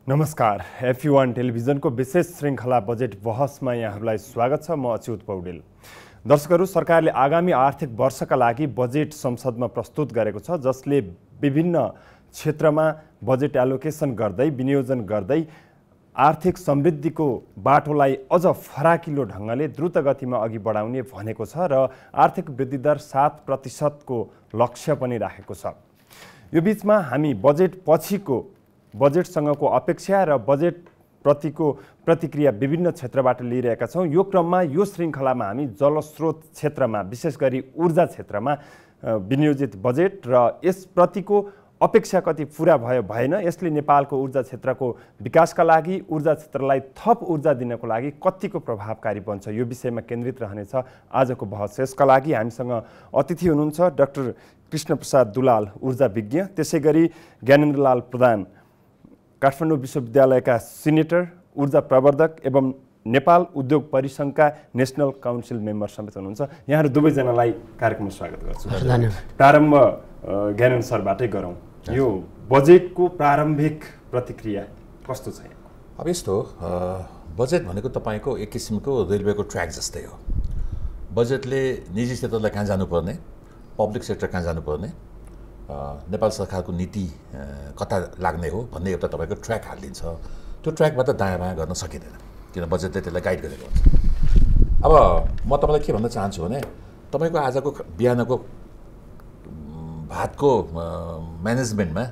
नमस्कार, FU1 टेलिभिजनको विशेष श्रृङ्खला बजेट बहसमा यहाँहरूलाई स्वागत छ। म अच्युत पौडेल। दर्शकहरू, सरकारले आगामी आर्थिक वर्षका लागि बजेट संसदमा प्रस्तुत गरेको छ, जसले विभिन्न क्षेत्रमा बजेट एलोकेसन गर्दै विनियोजन गर्दै आर्थिक समृद्धिको बाटोलाई अझ फराकिलो ढङ्गले द्रुत गतिमा अघि बढाउने भनेको छ र आर्थिक वृद्धि दर 7% को लक्ष्य पनि राखेको छ। यो बीचमा हामी बजेट पछिको बजेटसँगको अपेक्षा र बजेट प्रतिको प्रतिक्रिया विभिन्न क्षेत्रबाट लिइरहेका छौँ। यो क्रममा यो श्रृङ्खलामा हामी जलस्रोत क्षेत्रमा, विशेष गरी ऊर्जा क्षेत्रमा विनियोजित बजेट र यसप्रतिको अपेक्षा कति पुरा भयो भएन, यसले नेपालको ऊर्जा क्षेत्रको विकासका लागि, ऊर्जा क्षेत्रलाई थप ऊर्जा दिनको लागि कतिको प्रभावकारी बन्छ, यो विषयमा केन्द्रित रहनेछ आजको बहस। यसका लागि हामीसँग अतिथि हुनुहुन्छ डाक्टर कृष्णप्रसाद दुलाल, ऊर्जा विज्ञ, त्यसै गरी ज्ञानेन्द्रलाल प्रधान, काठमाडौँ विश्वविद्यालयका सिनेटर, ऊर्जा प्रवर्धक एवं नेपाल उद्योग परिसङ्घका नेसनल काउन्सिल मेम्बर समेत हुनुहुन्छ। यहाँहरू दुवैजनालाई कार्यक्रममा स्वागत गर्छु। प्रारम्भ ज्ञानेन्द्र सरबाटै गरौँ। यो बजेटको प्रारम्भिक प्रतिक्रिया कस्तो छ? अब यस्तो बजेट भनेको तपाईँको एक किसिमको रेलवेको ट्र्याक जस्तै हो। बजेटले निजी क्षेत्रलाई कहाँ जानुपर्ने, पब्लिक सेक्टर कहाँ जानुपर्ने, नेपाल सरकारको नीति कता लाग्ने हो भन्ने एउटा तपाईँको ट्र्याक हालिदिन्छ। त्यो ट्र्याकबाट दायाँ बायाँ गर्न सकिँदैन, किन बजेटले त्यसलाई गाइड गरेको हुन्छ। अब म तपाईँलाई के भन्न चाहन्छु भने, तपाईँको आजको बिहानको भातको म्यानेजमेन्टमा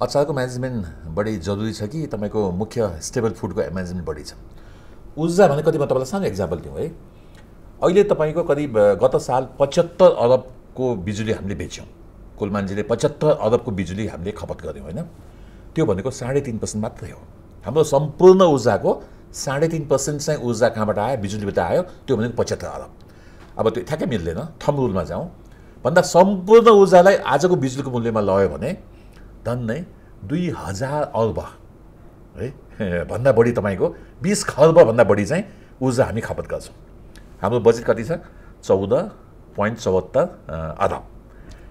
अचारको म्यानेजमेन्ट बढी जरुरी छ कि तपाईँको मुख्य स्टेबल फुडको म्यानेजमेन्ट बढी छ? ऊर्जा भने कति, म तपाईँलाई सानो एक्जाम्पल दिउँ है। अहिले तपाईँको करिब गत साल 75 अरबको बिजुली हामीले बेच्यौँ। कुलमानजीले 75 अरबको बिजुली हामीले खपत गऱ्यौँ होइन। त्यो भनेको 3.5% मात्रै हो। हाम्रो सम्पूर्ण ऊर्जाको 3.5% चाहिँ ऊर्जा कहाँबाट आयो? बिजुलीबाट आयो। त्यो भनेको 75 अरब। अब त्यो ठ्याक्कै मिल्दैन, थम रुलमा जाउँ भन्दा सम्पूर्ण ऊर्जालाई आजको बिजुलीको मूल्यमा लयो भने झन्नै 2000 अर्ब है भन्दा बढी, तपाईँको 20 खर्ब भन्दा बढी चाहिँ ऊर्जा हामी खपत गर्छौँ। हाम्रो बजेट कति छ? 14.74 अरब।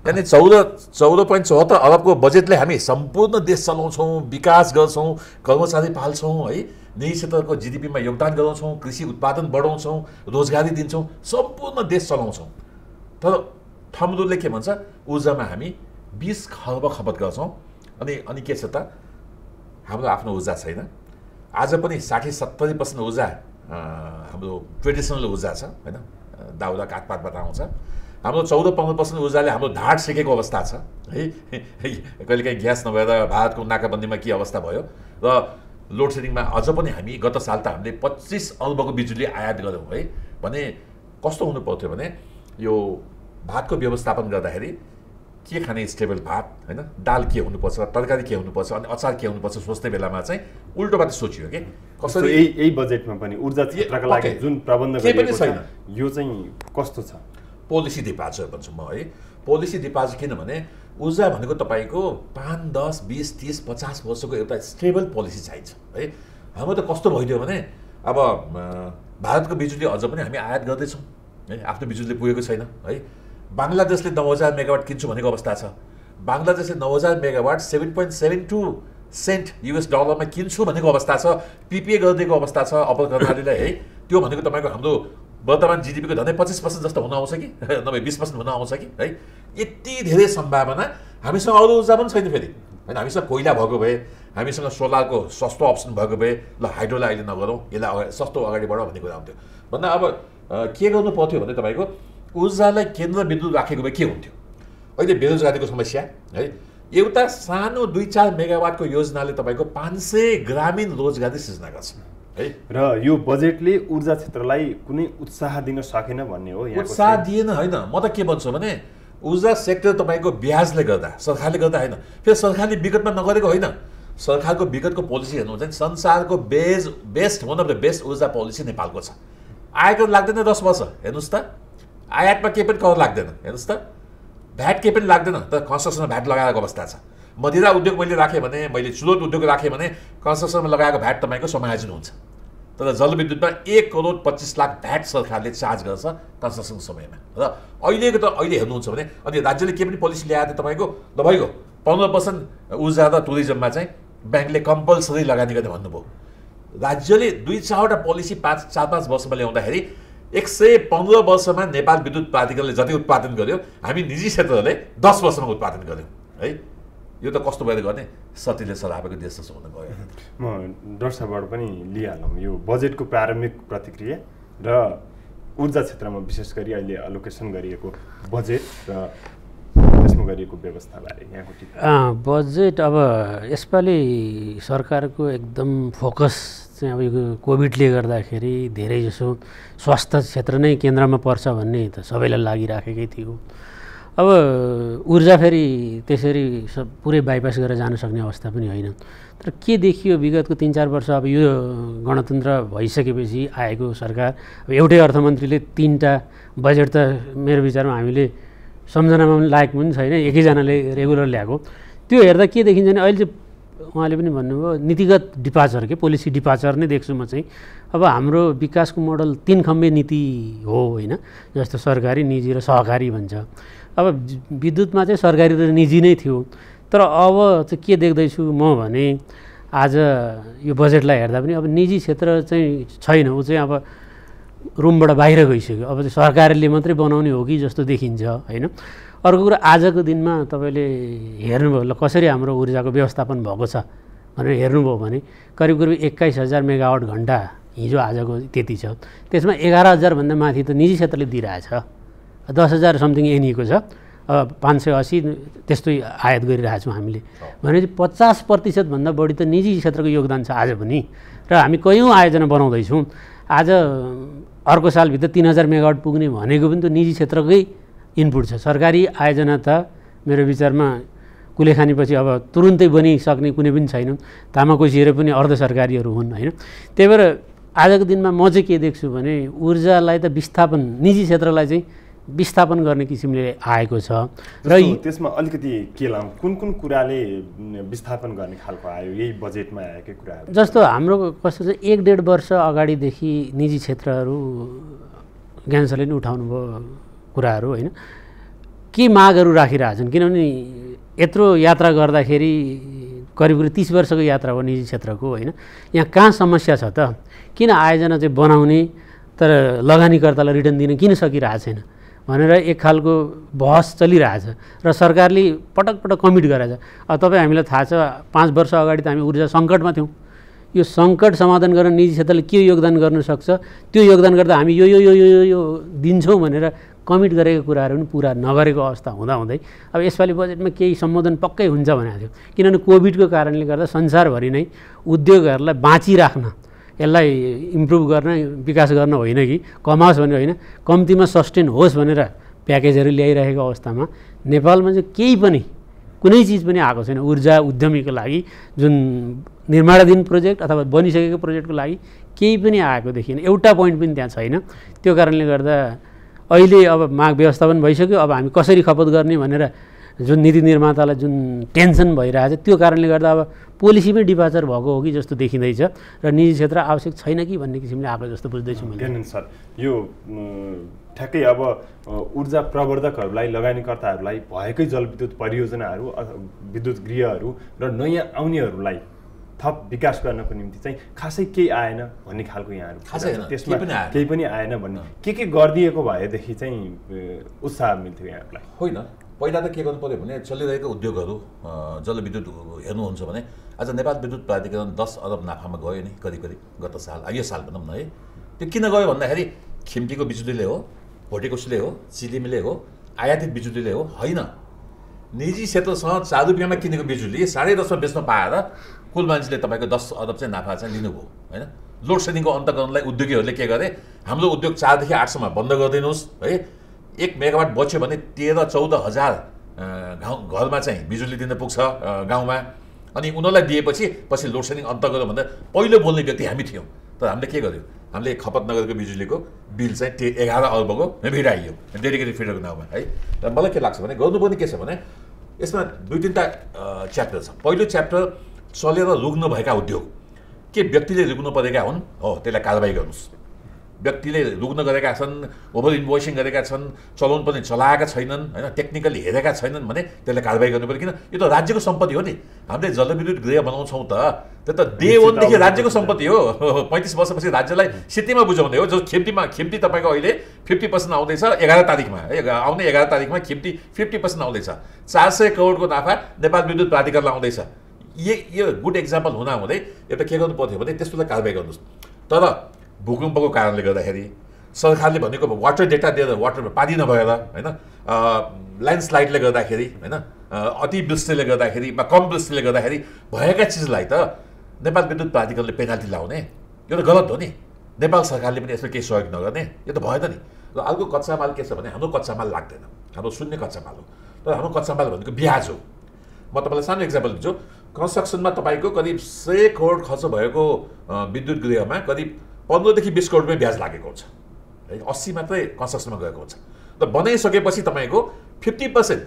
यानी 14.74 अरबको बजेटले हामी सम्पूर्ण देश चलाउँछौँ, विकास गर्छौँ, कर्मचारी पाल्छौँ है, निजी क्षेत्रको जिडिपीमा योगदान गराउँछौँ, कृषि उत्पादन बढाउँछौँ, रोजगारी दिन्छौँ, सम्पूर्ण देश चलाउँछौँ। तर थम्रुलले के भन्छ? ऊर्जामा हामी 20 खर्ब खपत गर्छौँ। अनि के छ त? हाम्रो आफ्नो ऊर्जा छैन। आज पनि 60-70% ऊर्जा हाम्रो ट्रेडिसनल ऊर्जा छ होइन, दाउरा काठपातबाट आउँछ। हाम्रो 14-15% ऊर्जाले हाम्रो ढाड सेकेको अवस्था छ है। कहिलेकाहीँ ग्यास नभएर भारतको नाकाबन्दीमा के अवस्था भयो र लोड सेडिङमा अझ पनि हामी गत साल त हामीले 25 अर्बको बिजुली आयात गऱ्यौँ है। भने कस्तो हुनु पर्थ्यो भने, यो भातको व्यवस्थापन गर्दाखेरि के खाने स्टेबल भात होइन, दाल के हुनुपर्छ, तरकारी के हुनुपर्छ, अनि अचार के हुनुपर्छ सोच्ने बेलामा चाहिँ उल्टोबाट सोचियो कि कसरी यही बजेटमा पनि ऊर्जा क्षेत्रका लागि जुन प्रबन्ध गरिएको छ यो चाहिँ कस्तो छ? पोलिसी डिपार्चर भन्छु म है। पोलिसी डिपार्चर किनभने ऊर्जा भनेको तपाईँको 5, 10, 20, 30, 50 वर्षको एउटा स्टेबल पोलिसी चाहिन्छ है। हाम्रो त कस्तो भइदियो भने अब भारतको बिजुली अझ पनि हामी आयात गर्दैछौँ है, आफ्नो बिजुली पुगेको छैन है। बङ्गलादेशले 9000 मेगावाट किन्छु भनेको अवस्था छ। बङ्गलादेशले 9000 मेगावाट 7.72 सेन्ट US डलरमा किन्छु भनेको अवस्था छ। PPA गरिदिएको अवस्था छ अप्पर कर्णालीलाई है। त्यो भनेको तपाईँको हाम्रो वर्तमान जिडिपीको झन्डै 25% जस्तो हुन आउँछ कि नभए 20% हुन आउँछ कि है। यति धेरै सम्भावना। हामीसँग अरू ऊर्जा पनि छैन फेरि होइन। हामीसँग कोइला भएको भए, हामीसँग सोलरको सस्तो अप्सन भएको भए, ल हाइड्रोलाई अहिले नगरौँ, यसलाई सस्तो अगाडि बढाउँ भन्ने कुरा हुन्थ्यो। भन्दा अब के गर्नु पर्थ्यो भने तपाईँको ऊर्जालाई केन्द्र बिन्दु राखेको भए के हुन्थ्यो? अहिले बेरोजगारीको समस्या है, एउटा सानो 2-4 मेगावाटको योजनाले तपाईँको 500 ग्रामीण रोजगारी सृजना गर्छ है। र यो बजेटले ऊर्जा क्षेत्रलाई कुनै उत्साह दिन सकेन भन्ने हो? उत्साह दिएन होइन। म त के भन्छु भने, ऊर्जा सेक्टर तपाईँको ब्याजले गर्दा, सरकारले गर्दा होइन। फेरि सरकारले विगतमा नगरेको होइन। सरकारको विगतको पोलिसी हेर्नुहुन्छ भने संसारको best one of the best ऊर्जा पोलिसी नेपालको छ। आयकर लाग्दैन 10 वर्ष, हेर्नुहोस् त। आयातमा केही पनि कर लाग्दैन, हेर्नुहोस् त। भ्याट केही पनि लाग्दैन, तर कन्स्ट्रक्सनमा भ्याट लगाएको अवस्था छ। मदिरा उद्योग मैले राखेँ भने, मैले चुरोट उद्योग राखेँ भने कन्स्ट्रक्सनमा लगाएको भ्याट तपाईँको समायोजन हुन्छ। तर जलविद्युतमा 1,25,00,000 भ्याट सरकारले चार्ज गर्छ कन्स्ट्रक्सन समयमा। र अहिले हेर्नुहुन्छ भने अनि राज्यले के पनि पोलिसी ल्याएर तपाईँको 15% ऊर्जा र टुरिज्ममा चाहिँ ब्याङ्कले कम्पलसरी लगानी गर्ने भन्नुभयो। राज्यले 2-4वटा पोलिसी 4-5 वर्षमा ल्याउँदाखेरि 115 वर्षमा नेपाल विद्युत प्राधिकरणले जति उत्पादन गर्यो हामी निजी क्षेत्रले 10 वर्षमा उत्पादन गर्यौँ है। यो त कस्तो भएर गर्ने, सतीले सरापेको देश जस्तो हुन गयो। म दर्शकबाट पनि लिइहालौँ यो बजेटको प्रारम्भिक प्रतिक्रिया र ऊर्जा क्षेत्रमा विशेष गरी अहिले एलोकेसन गरिएको बजेट र त्यसमा गरिएको व्यवस्थाबारे यहाँको टिप्पणी। बजेट अब यसपालि सरकारको एकदम फोकस चाहिँ अब यो कोभिडले गर्दाखेरि धेरै जसो स्वास्थ्य क्षेत्र नै केन्द्रमा पर्छ भन्ने त सबैलाई लागिराखेकै थियो। अब ऊर्जा फेरि त्यसरी पुरै बाइपास गरेर जान सक्ने अवस्था पनि होइन। तर के देखियो विगतको 3-4 वर्ष अब यो गणतन्त्र भइसकेपछि आएको सरकार, अब एउटै अर्थमन्त्रीले 3टा बजेट त मेरो विचारमा हामीले सम्झनामा पनि लायक पनि छैन, एकैजनाले रेगुलर ल्याएको। त्यो हेर्दा के देखिन्छ भने अहिले चाहिँ उहाँले पनि भन्नुभयो नीतिगत डिपार्चर के पोलिसी डिपार्चर नै देख्छु म चाहिँ। अब हाम्रो विकासको मोडल 3 खम्बे नीति हो होइन, जस्तो सरकारी, निजी र सहकारी भन्छ। अब विद्युतमा चाहिँ सरकारी र निजी नै थियो। तर अब चाहिँ के देख्दैछु म भने आज यो बजेटलाई हेर्दा पनि अब निजी क्षेत्र चाहिँ छैन, ऊ चाहिँ अब रुमबाट बाहिर गइसक्यो। अब चाहिँ सरकारले मात्रै बनाउने हो कि जस्तो देखिन्छ होइन। अर्को कुरा आजको दिनमा तपाईँले हेर्नुभयो ल कसरी हाम्रो ऊर्जाको व्यवस्थापन भएको छ भनेर हेर्नुभयो भने करिब 21,000 मेगावाट घन्टा हिजो आजको त्यति छ। त्यसमा 11,000 भन्दा माथि त निजी क्षेत्रले दिइरहेछ, 10,000 समथिङ एनिएको छ, 580 त्यस्तै आयात गरिरहेको छौँ हामीले। भनेपछि 50% भन्दा बढी त निजी क्षेत्रको योगदान छ आज पनि। र हामी कयौँ आयोजना बनाउँदैछौँ। आज अर्को सालभित्र 3,000 मेगावाट पुग्ने भनेको पनि त निजी क्षेत्रकै इनपुट छ। सरकारी आयोजना त मेरो विचारमा कुलेखानीपछि अब तुरुन्तै बनिसक्ने कुनै पनि छैन, तामाकोसीहरू पनि अर्ध सरकारीहरू हुन् होइन। त्यही भएर आजको दिनमा म चाहिँ के देख्छु भने ऊर्जालाई त विस्थापन, निजी क्षेत्रलाई चाहिँ विस्थापन गर्ने किसिमले आएको छ। र त्यसमा अलिकति के लाउँ, कुन कुराले विस्थापन गर्ने खालको आयो यही बजेटमा आएकै कुराहरू? जस्तो हाम्रो कस्तो छ 1-1.5 वर्ष अगाडिदेखि निजी क्षेत्रहरू ज्ञान सरले पनि उठाउनु भयो कुराहरू होइन, के मागहरू राखिरहेछन्। किनभने यत्रो यात्रा गर्दाखेरि करिब 30 वर्षको यात्रा हो निजी क्षेत्रको होइन। यहाँ कहाँ समस्या छ त, किन आयोजना चाहिँ बनाउने तर लगानीकर्तालाई रिटर्न दिन किन सकिरहेको छैन भनेर एक खालको बहस चलिरहेछ। र सरकारले पटक पटक कमिट गराएछ। अब तपाईँ हामीलाई थाहा छ 5 वर्ष अगाडि त हामी ऊर्जा सङ्कटमा थियौँ। यो सङ्कट समाधान गर्न निजी क्षेत्रले के योगदान गर्न सक्छ, त्यो योगदान गर्दा हामी यो यो यो यो यो दिन्छौँ भनेर कमिट गरेको कुराहरू पनि पुरा नगरेको अवस्था हुँदाहुँदै अब यसपालि बजेटमा केही सम्बोधन पक्कै हुन्छ भनेको थियो। किनभने कोभिडको कारणले गर्दा संसारभरि नै उद्योगहरूलाई बाँचिराख्न, यसलाई इम्प्रुभ गर्न, विकास गर्न होइन कि कमाओस् भनेर होइन, कम्तीमा सस्टेन होस् भनेर प्याकेजहरू ल्याइरहेको अवस्थामा नेपालमा चाहिँ केही पनि कुनै चिज पनि आएको छैन ऊर्जा उद्यमीको लागि। जुन निर्माणाधीन प्रोजेक्ट अथवा बनिसकेको प्रोजेक्टको लागि केही पनि आएको देखिएन, एउटा पोइन्ट पनि त्यहाँ छैन। त्यो कारणले गर्दा अहिले अब माग व्यवस्थापन भइसक्यो, अब हामी कसरी खपत गर्ने भनेर जुन नीति निर्मातालाई जुन टेन्सन भइरहेछ, त्यो कारणले गर्दा अब पोलिसीमै डिपार्चर भएको हो कि जस्तो देखिँदैछ र निजी क्षेत्र आवश्यक छैन कि भन्ने किसिमले आएको जस्तो बुझ्दैछु मैले। सर यो ठ्याक्कै अब ऊर्जा प्रवर्धकहरूलाई, लगानीकर्ताहरूलाई भएकै जलविद्युत परियोजनाहरू, विद्युत गृहहरू र नयाँ आउनेहरूलाई थप विकास गर्नको निम्ति चाहिँ खासै केही आएन भन्ने खालको यहाँहरू त्यसमा केही पनि आएन भन्ने के गरिदिएको भएदेखि चाहिँ उत्साह मिल्थ्यो यहाँहरूलाई? होइन, पहिला त के गर्नु पऱ्यो भने चलिरहेको उद्योगहरू जलविद्युत हेर्नुहुन्छ भने आज नेपाल विद्युत प्राधिकरण 10 अरब नाफामा गयो नि करिब गत साल, यो साल भनौँ न है। त्यो किन गयो भन्दाखेरि खिम्तीको बिजुलीले हो, भोटेकोसीले हो, चिलिमीले हो, आयातित बिजुलीले हो होइन। निजी क्षेत्रसँग 4 रुपियाँमा किनेको बिजुली 10.5मा बेच्न पाएर कुल मान्छेले तपाईँको 10 अरब चाहिँ नाफा चाहिँ लिनुभयो होइन। लोड सेडिङको अन्त गर्नलाई उद्योगीहरूले के गरे, हाम्रो उद्योग 4 देखि 8 सम्म बन्द गरिदिनुहोस् है। 1 मेगावाट बच्यो भने 13-14 हजार घरमा चाहिँ बिजुली दिन पुग्छ गाउँमा। अनि उनीहरूलाई दिएपछि पछि लोड सेडिङ अन्त गर्यो भन्दा पहिलो बोल्ने व्यक्ति हामी थियौँ। तर हामीले के गर्यौँ, हामीले खपत नगरेको बिजुलीको बिल चाहिँ 11 अरबको भिडाइयो डेडिकेटेड फिडरको नाउँमा है। र मलाई के लाग्छ भने गर्नुपर्ने के छ भने यसमा 2-3टा च्याप्टर छ। पहिलो च्याप्टर चलेर रुग्नु भएका उद्योग के व्यक्तिले रुग्नु परेका हुन् हो त्यसलाई कारबाही गर्नुहोस्। व्यक्तिले रुग्न गरेका छन्, ओभर इन्भोइसिङ गरेका छन्, चलाउन पनि चलाएका छैनन् हैन, टेक्निकली हेरेका छैनन् भने त्यसलाई कारबाही गर्नु पर्यो। किन यो त राज्यको सम्पत्ति हो नि। हामीले जलविद्युत गृह बनाउँछौँ त त्यो त डे वानदेखि राज्यको सम्पत्ति हो। 35 वर्षपछि राज्यलाई सित्तीमा बुझाउने हो। जो खिम्ती तपाईँको अहिले 50% आउँदैछ 11 तारिकमा, आउने 11 तारिकमा खिम्ती 50% आउँदैछ। 400 करोडको नाफा नेपाल विद्युत प्राधिकरणलाई आउँदैछ। यो गुड एक्जाम्पल हुँदाहुँदै एउटा के गर्नु पर्थ्यो भने त्यसलाई कारबाही गर्नुहोस्। तर भूकम्पको कारणले गर्दाखेरि सरकारले भनेको वाटर डेटा दिएर वाटरमा पानी नभएर हैन, ल्यान्डस्लाइडले गर्दाखेरि हैन, अतिवृष्टिले गर्दाखेरि वा कम वृष्टिले गर्दाखेरि भएका चिजलाई त नेपाल विद्युत प्राधिकरणले पेनाल्टी लाउने, यो त गलत हो नि। नेपाल सरकारले पनि यसमा केही सहयोग नगर्ने, यो त भएन नि। र अर्को कच्चा माल के छ भने हाम्रो कच्चा माल लाग्दैन, हाम्रो शून्य कच्चा माल हो। तर हाम्रो कच्चा माल भनेको ब्याज हो। म तपाईँलाई सानो एक्जाम्पल दिन्छु। कन्स्ट्रक्सनमा तपाईँको करिब 100 करोड खर्च भएको विद्युत गृहमा करिब 15 देखि 20 करोड रुपियाँ ब्याज लागेको हुन्छ है। 80 मात्रै कन्स्ट्रक्सनमा गएको हुन्छ। र बनाइसकेपछि तपाईँको 50%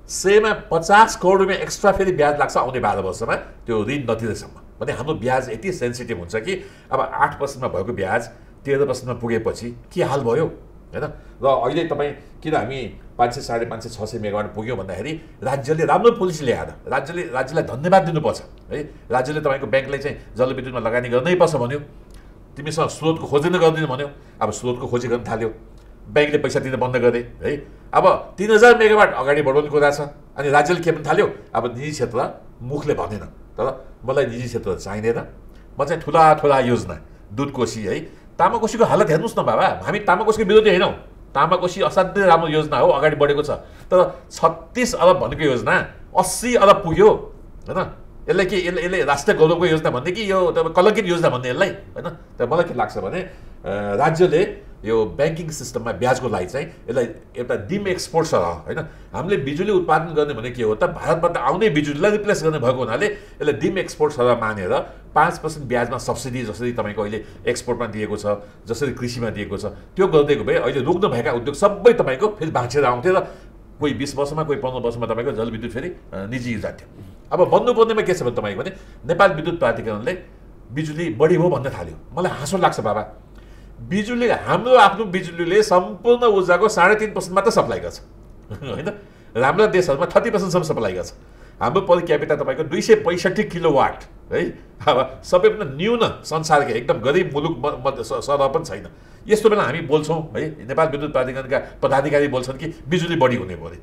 100मा 50 करोड रुपियाँ एक्स्ट्रा फेरि ब्याज लाग्छ आउने 12 वर्षमा त्यो ऋण नतिरेसम्म। भने हाम्रो ब्याज यति सेन्सिटिभ हुन्छ कि अब 8%मा भएको ब्याज 13%मा पुगेपछि के हाल भयो हैन। र अहिले तपाईँ किन हामी 500, 550, 600 मेगावाट पुग्यौँ भन्दाखेरि राज्यले राम्रो पोलिसी ल्याएर राज्यलाई धन्यवाद दिनुपर्छ है। राज्यले तपाईँको ब्याङ्कलाई चाहिँ जलविद्युतमा लगानी गर्नै पर्छ भन्यो, तिमीसँग स्रोतको खोजी नै गर्दिन भन्यो। अब स्रोतको खोजी गर्न थाल्यो, ब्याङ्कले पैसा दिन बन्द गरे है। अब 3000 मेगावाट अगाडि बढाउने कुरा छ। अनि राज्यले के पनि थाल्यो, अब निजी क्षेत्र मुखले भनेन, तर मलाई निजी क्षेत्र चाहिँदैन, म चाहिँ ठुला योजना दुधकोशी है। तामाकोशीको हालत हेर्नुहोस् न बाबा, हामी तामाकोशीको विरोधी होइनौँ। तामाकोशी असाध्यै राम्रो योजना हो, अगाडि बढेको छ। तर 36 अरब भनेको योजना 80 अरब पुग्यो हैन। यसलाई के यसले राष्ट्रिय गौरवको योजना भन्ने कि यो कलङ्कित योजना भन्ने यसलाई हैन। तर मलाई के लाग्छ भने राज्यले यो ब्याङ्किङ सिस्टममा ब्याजको लागि चाहिँ यसलाई एउटा डिम एक्सपोर्ट सरह हैन। हामीले बिजुली उत्पादन गर्ने भने के हो त, भारतबाट आउने बिजुलीलाई रिप्लेस गर्ने भएको हुनाले यसलाई डिम एक्सपोर्ट सरह मानेर 5% ब्याजमा सब्सिडी जसरी तपाईँको अहिले एक्सपोर्टमा दिएको छ, जसरी कृषिमा दिएको छ, त्यो गरिदिएको भए अहिले रुग्न भएका उद्योग सबै तपाईँको फेरि भाँचेर आउँथे र कोही 20 वर्षमा कोही 15 वर्षमा तपाईँको जलविद्युत फेरि निजी जान्थ्यो। अब भन्नुपर्नेमा के छ भने तपाईँको भने नेपाल विद्युत प्राधिकरणले बिजुली बढी हो भन्न थाल्यो। मलाई हाँसो लाग्छ बाबा, बिजुली हाम्रो आफ्नो बिजुलीले सम्पूर्ण ऊर्जाको 3.5% मात्र सप्लाई गर्छ होइन। राम्रा देशहरूमा 30%सम्म सप्लाई गर्छ। हाम्रो पर क्यापिटा तपाईँको 265 किलोवाट है। अब सबैभन्दा न्यून संसारकै एकदम गरिब मुलुक सरह पनि छैन। यस्तो बेला हामी बोल्छौँ है, नेपाल विद्युत प्राधिकरणका पदाधिकारी बोल्छन् कि बिजुली बढी हुने भयो,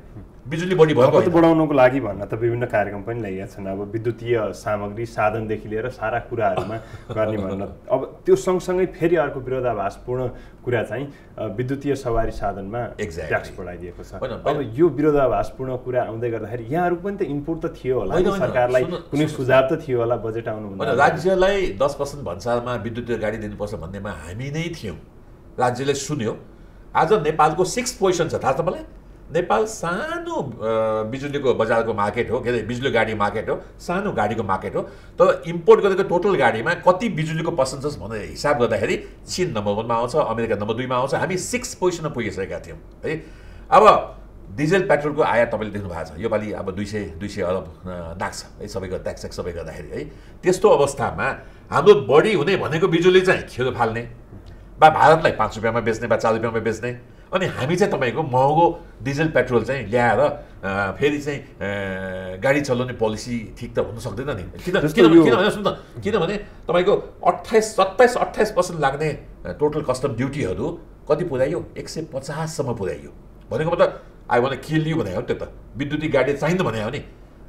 बिजुली बढी भएको बढाउनको लागि भन्न त विभिन्न कार्यक्रम पनि ल्याइएका छन्। अब विद्युतीय सामग्री साधनदेखि लिएर सारा कुराहरूमा गर्ने भन्न। अब त्यो सँगसँगै फेरि अर्को विरोधाभासपूर्ण कुरा चाहिँ विद्युतीय सवारी साधनमा ट्याक्स बढाइदिएको छ। अब यो विरोधाभासपूर्ण कुरा आउँदै गर्दाखेरि यहाँहरू पनि त इनपुट त थियो होला, सरकारलाई कुनै सुझाव त थियो होला बजेट आउनुभन्दा। राज्यलाई 10% भन्सारमा विद्युतीय गाडी दिनुपर्छ भन्नेमा हामी नै थियौँ। राज्यले सुन्यो। आज नेपालको 6th पोजिसन छ थाहा छ मलाई। नेपाल सानो बिजुलीको बजारको मार्केट हो, के अरे बिजुली गाडी मार्केट हो, सानो गाडीको मार्केट हो। तर इम्पोर्ट गरेको टोटल गाडीमा कति बिजुलीको पर्सेन्टेज भनेर हिसाब गर्दाखेरि चीन नम्बर 1मा आउँछ, अमेरिका नम्बर 2मा आउँछ। हामी 6th पोजिसनमा पुगिसकेका थियौँ है। अब डिजेल पेट्रोलको आयात तपाईँले देख्नु भएको छ, योपालि अब 200 अरब नाग्छ है, सबैको ट्याक्स सबै गर्दाखेरि है। त्यस्तो अवस्थामा हाम्रो बढी हुने भनेको बिजुली चाहिँ खेरो फाल्ने बा भारतलाई 5 रुपियाँमा बेच्ने बा 4 रुपियाँमा बेच्ने। अनि हामी चाहिँ तपाईँको महँगो डिजेल पेट्रोल चाहिँ ल्याएर फेरि चाहिँ गाडी चलाउने पोलिसी ठिक त हुन सक्दैन नि। किनभने तपाईँको 27-28% लाग्ने टोटल कस्टम ड्युटीहरू कति पुर्याइयो, 150सम्म पुर्याइयो। भनेको मतलब आई वान किल यु भने हो। त्यो त विद्युतीय गाडी चाहिँदैन भने हो नि।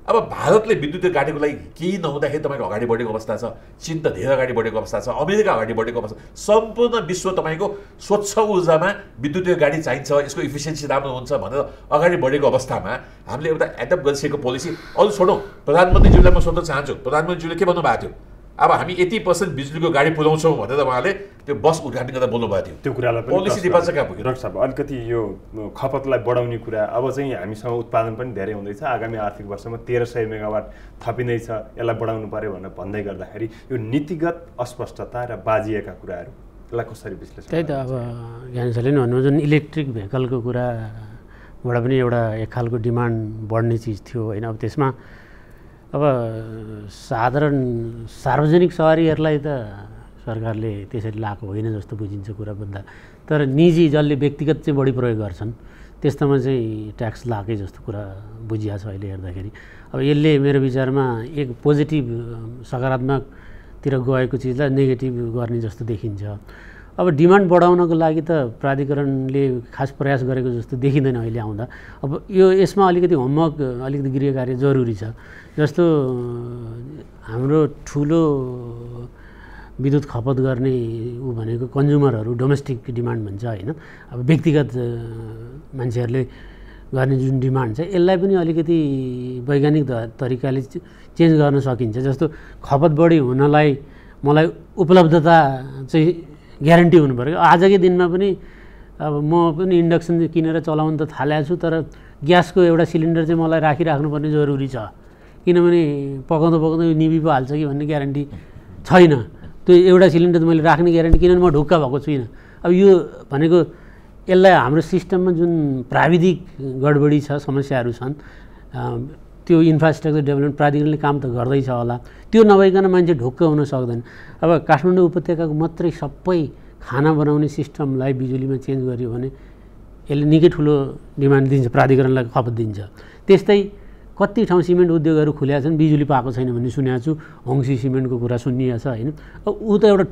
अब भारतले विद्युतीय गाडीको लागि केही नहुँदाखेरि तपाईँको अगाडि बढेको अवस्था छ। चीन त धेरै अगाडि बढेको अवस्था छ, अमेरिका अगाडि बढेको अवस्था। सम्पूर्ण विश्व तपाईँको स्वच्छ ऊर्जामा विद्युतीय गाडी चाहिन्छ, यसको इफिसियन्सी राम्रो हुन्छ भनेर अगाडि बढेको अवस्थामा हामीले एउटा एडप्ट गरिसकेको पोलिसी। अरू छोडौँ, प्रधानमन्त्रीज्यूलाई म सोध्न चाहन्छु, प्रधानमन्त्रीज्यूले के भन्नुभएको थियो, अब हामी 80% बिजुलीको गाडी पुर्याउँछौँ भनेर उहाँले त्यो बस उद्घाटन गर्दा बोल्नुभएको थियो। त्यो कुरालाई पोलिसी डिपार्चर कहाँ पुग्यो? डाक्टर साहब, अलिकति यो खपतलाई बढाउने कुरा अब चाहिँ हामीसँग उत्पादन पनि धेरै हुँदैछ। आगामी आर्थिक वर्षमा 1300 मेगावाट थपिँदैछ, यसलाई बढाउनु पर्यो भनेर भन्दै गर्दाखेरि यो नीतिगत अस्पष्टता र बाजिएका कुराहरू यसलाई कसरी विश्लेषण? त्यही त अब ज्ञानेशले नि भन्नु जुन इलेक्ट्रिक भेहिकलको कुराबाट पनि एउटा एक खालको डिमान्ड बढ्ने चिज थियो होइन। अब त्यसमा अब सार्वजनिक सवारीहरूलाई त सरकारले त्यसरी लाएको होइन जस्तो बुझिन्छ कुरा बुझ्दा। तर निजी जसले व्यक्तिगत चाहिँ बढी प्रयोग गर्छन् त्यस्तोमा चाहिँ ट्याक्स लागे जस्तो कुरा बुझिया छ अहिले हेर्दाखेरि। अब यसले मेरो विचारमा एक पोजिटिभ सकारात्मकतिर गएको चिजलाई नेगेटिभ गर्ने जस्तो देखिन्छ। अब डिमान्ड बढाउनको लागि त प्राधिकरणले खास प्रयास गरेको जस्तो देखिँदैन अहिले आउँदा। अब यसमा अलिकति होमवर्क अलिकति गृह कार्य जरुरी छ। जस्तो हाम्रो ठुलो विद्युत खपत गर्ने भनेको कन्ज्युमरहरू डोमेस्टिक डिमान्ड भन्छ होइन। अब व्यक्तिगत मान्छेहरूले गर्ने जुन डिमान्ड छ यसलाई पनि अलिकति वैज्ञानिक तरिकाले चेन्ज गर्न सकिन्छ। जस्तो खपत बढी हुनलाई मलाई उपलब्धता चाहिँ ग्यारेन्टी हुनु पऱ्यो। आजकै दिनमा पनि अब म पनि इन्डक्सन किनेर चलाउन त थालेको छु, तर ग्यासको एउटा सिलिन्डर चाहिँ मलाई राखिराख्नुपर्ने जरुरी छ, किनभने पकाउँदा पकाउँदा निभि पो हाल्छ कि भन्ने ग्यारेन्टी छैन। त्यो एउटा सिलिन्डर मैले राख्ने ग्यारेन्टी, किनभने म ढुक्क भएको छुइनँ। अब यो भनेको यसलाई हाम्रो सिस्टममा जुन प्राविधिक गडबडी छ, समस्याहरू छन्, त्यो इन्फ्रास्ट्रक्चर डेभलपमेन्ट प्राधिकरणले काम त गर्दैछ होला, त्यो नभइकन मान्छे ढुक्क हुन सक्दैन। अब काठमाडौँ उपत्यकाको मात्रै सबै खाना बनाउने सिस्टमलाई बिजुलीमा चेन्ज गर्यो भने यसले निकै ठुलो डिमान्ड दिन्छ, प्राधिकरणलाई खपत दिन्छ। त्यस्तै कति ठाउँ सिमेन्ट उद्योगहरू खुलेका छन्, बिजुली पाएको छैन भन्ने सुनेको छु, हङ्सी सिमेन्टको कुरा सुनिएको छ होइन। अब ऊ त एउटा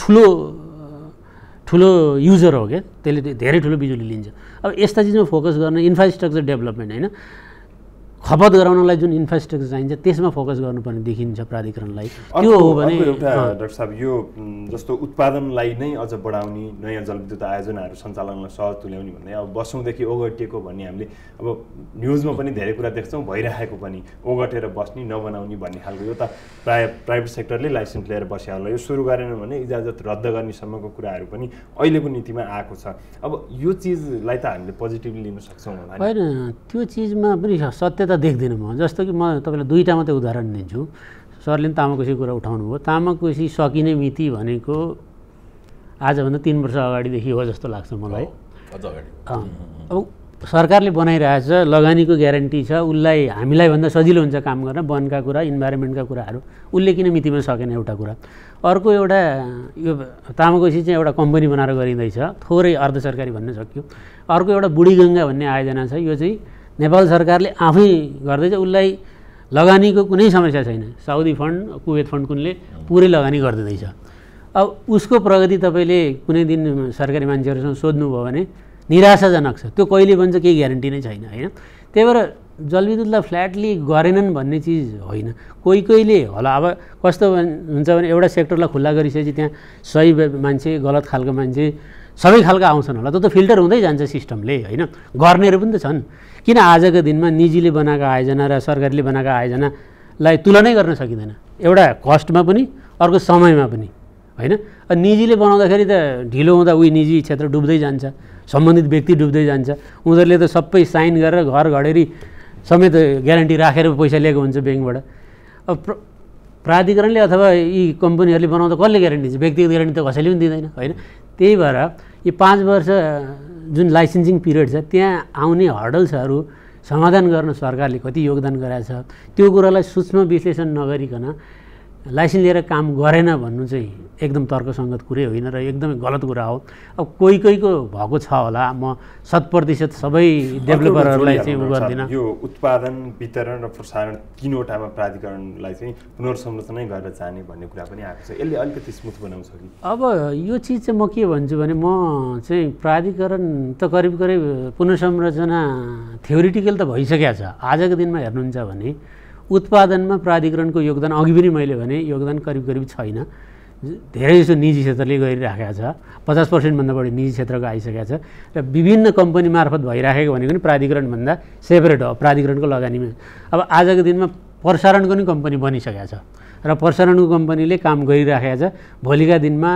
ठुलो युजर हो क्या, त्यसले धेरै ठुलो बिजुली लिन्छ। अब यस्ता चिजमा फोकस गर्न, इन्फ्रास्ट्रक्चर डेभलपमेन्ट होइन, खपत गराउनलाई जुन इन्फ्रास्ट्रक्चर चाहिन्छ त्यसमा फोकस गर्नुपर्ने देखिन्छ प्राधिकरणलाई। त्यो हो भने एउटा डाक्टर साहब यो जस्तो उत्पादनलाई नै अझ बढाउने, नयाँ जलविद्युत आयोजनाहरू सञ्चालनलाई सहज तुल्याउने भन्दै अब वर्षौँदेखि ओगटिएको भन्ने हामीले अब न्युजमा पनि धेरै कुरा देख्छौँ, भइरहेको पनि ओगटेर बस्ने नबनाउने भन्ने खालको। यो त प्राइभेट सेक्टरले लाइसेन्स लिएर बस्या होला, यो सुरु गरेन भने इजाजत रद्द गर्नेसम्मको कुराहरू पनि अहिलेको नीतिमा आएको छ। अब यो चिजलाई त हामीले पोजिटिभली लिन सक्छौँ होला होइन? त्यो चिजमा पनि सत्यता देख्दिनँ म। जस्तो कि म तपाईँलाई दुईवटा मात्रै उदाहरण दिन्छु। सरले पनि तामाकोसीको कुरा उठाउनु भयो। तामाकोसी सकिने मिति भनेको आजभन्दा 3 वर्ष अगाडिदेखि हो जस्तो लाग्छ मलाई। अब सरकारले बनाइरहेछ, लगानीको ग्यारेन्टी छ, उसलाई हामीलाई भन्दा सजिलो हुन्छ काम गर्न, वनका कुरा, इन्भाइरोमेन्टका कुराहरू उसले किन मितिमा सकेन, एउटा कुरा। अर्को एउटा यो तामाकोसी चाहिँ एउटा कम्पनी बनाएर गरिँदैछ, थोरै अर्ध सरकारी भन्न सक्यो। अर्को एउटा बुढीगङ्गा भन्ने आयोजना छ, यो चाहिँ नेपाल सरकारले आफै गर्दैछ, उसलाई लगानीको कुनै समस्या छैन। साउदी फन्ड, कुवेत फन्ड कुनले पुरै लगानी गरिदिँदैछ। अब उसको प्रगति तपाईँले कुनै दिन सरकारी मान्छेहरूसँग सोध्नुभयो भने निराशाजनक छ। त्यो कहिले बन्छ केही ग्यारेन्टी नै छैन होइन। त्यही भएर जलविद्युतलाई फ्ल्याटली गरेनन् भन्ने चिज होइन, कोहीले होला। अब कस्तो हुन्छ भने एउटा सेक्टरलाई खुल्ला गरिसकेपछि त्यहाँ सही मान्छे, गलत खालको मान्छे, सबै खालका आउँछन् होला, त्यो त फिल्टर हुँदै जान्छ सिस्टमले होइन। गर्नेहरू पनि त छन्। किन आजको दिनमा निजीले बनाएको आयोजना र सरकारले बनाएको आयोजनालाई तुलनै गर्न सकिँदैन, एउटा कस्टमा पनि अर्को समयमा पनि होइन। निजीले बनाउँदाखेरि त ढिलो हुँदा उही निजी क्षेत्र डुब्दै जान्छ, सम्बन्धित व्यक्ति डुब्दै जान्छ। उनीहरूले त सबै साइन गरेर घर घडेरी समेत ग्यारेन्टी राखेर पैसा लिएको हुन्छ ब्याङ्कबाट। अब प्राधिकरणले अथवा यी कम्पनीहरूले बनाउँदा कसले ग्यारेन्टी दिन्छ? व्यक्तिगत ग्यारेन्टी त कसैले पनि दिँदैन होइन। त्यही भएर यो 5 वर्ष जुन लाइसेन्सिङ पिरियड छ त्यहाँ आउने हर्डल्सहरू समाधान गर्न सरकारले कति योगदान गराएको छ, त्यो कुरालाई सूक्ष्म विश्लेषण नगरिकन लाइसेन्स लिएर काम गरेन भन्नु चाहिँ एकदम तर्कसङ्गत कुरै होइन र एकदमै गलत कुरा हो। अब कोहीको भएको छ होला, म 100% सबै डेभलपरहरूलाई चाहिँ उ गर्दिनँ। यो उत्पादन, वितरण र प्रसारण तीनवटामा प्राधिकरणलाई चाहिँ पुनर्संरचनै गरेर जाने भन्ने कुरा पनि आएको छ, यसले अलिकति स्मुथ बनाउँछ कि? अब यो चिज चाहिँ म के भन्छु भने म चाहिँ प्राधिकरण त करिब पुनर्संरचना थ्योरिटिकल त भइसकेको छ। आजको दिनमा हेर्नुहुन्छ भने उत्पादनमा प्राधिकरणको योगदान अघि पनि मैले भने योगदान करिब छैन, धेरै जसो निजी क्षेत्रले गरिराखेको छ। 50% भन्दा बढी निजी क्षेत्रको आइसकेको छ र विभिन्न कम्पनी मार्फत भइराखेको भनेको पनि प्राधिकरणभन्दा सेपरेट हो, प्राधिकरणको लगानीमा। अब आजको दिनमा प्रसारणको नि कम्पनी बनिसकेको छ र प्रसारणको कम्पनीले काम गरिराखेको छ। भोलिका दिनमा